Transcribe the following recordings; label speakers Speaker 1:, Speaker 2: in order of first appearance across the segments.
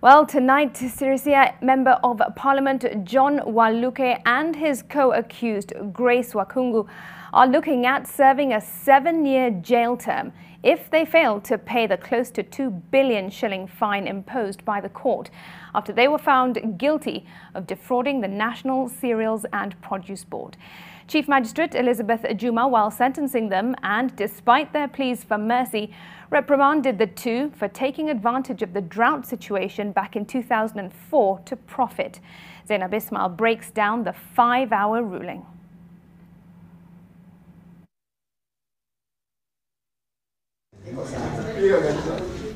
Speaker 1: Well, tonight, Sirisia Member of Parliament John Waluke and his co-accused Grace Wahungu are looking at serving a 7-year jail term if they fail to pay the close to 2 billion shilling fine imposed by the court after they were found guilty of defrauding the National Cereals and Produce Board. Chief Magistrate Elizabeth Juma, while sentencing them and despite their pleas for mercy, reprimanded the two for taking advantage of the drought situation back in 2004 to profit. Zainab Ismail breaks down the 5-hour ruling.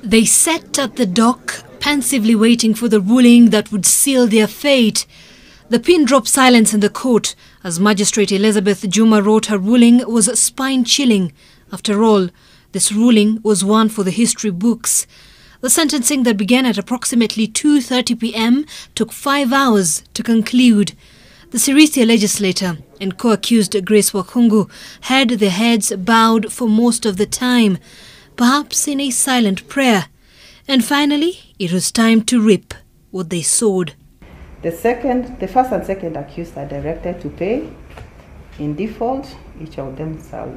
Speaker 2: They sat at the dock, pensively waiting for the ruling that would seal their fate. The pin drop silence in the court as Magistrate Elizabeth Juma wrote her ruling was spine-chilling. After all, this ruling was one for the history books. The sentencing that began at approximately 2:30 p.m. took 5 hours to conclude. The Sirisia legislator and co-accused Grace Wahungu had their heads bowed for most of the time, perhaps in a silent prayer. And finally, it was time to reap what they sowed.
Speaker 3: The first and second accused are directed to pay. In default, each of them shall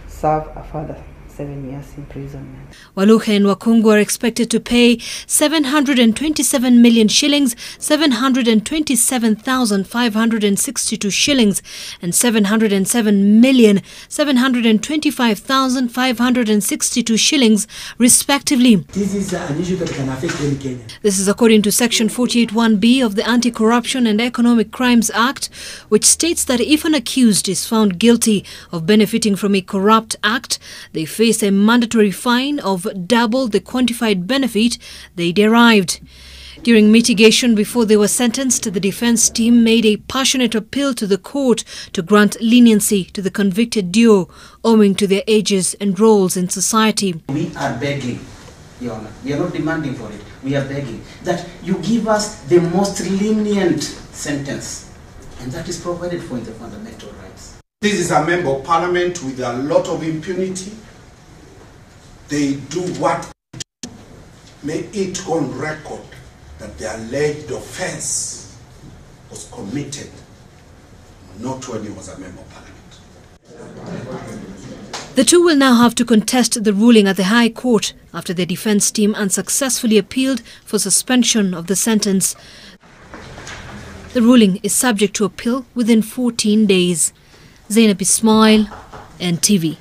Speaker 3: serve a further 7 years imprisonment.
Speaker 2: Waluke and Wahungu are expected to pay 727 million shillings, 727,562 shillings and 707,725,562 shillings respectively.
Speaker 4: This is an issue that can affect any Kenyan.
Speaker 2: This is according to Section 48(1)(b) of the Anti-Corruption and Economic Crimes Act, which states that if an accused is found guilty of benefiting from a corrupt act, they face a mandatory fine of double the quantified benefit they derived. During mitigation before they were sentenced, the defense team made a passionate appeal to the court to grant leniency to the convicted duo owing to their ages and roles in society.
Speaker 4: We are begging, Your Honor, we are not demanding for it, we are begging that you give us the most lenient sentence, and that is provided for in the fundamental rights.
Speaker 5: This is a member of parliament with a lot of impunity. They do what they do. May it go on record that the alleged offense was committed not when he was a member of parliament.
Speaker 2: The two will now have to contest the ruling at the High Court after their defense team unsuccessfully appealed for suspension of the sentence. The ruling is subject to appeal within 14 days. Zainab Ismail, NTV.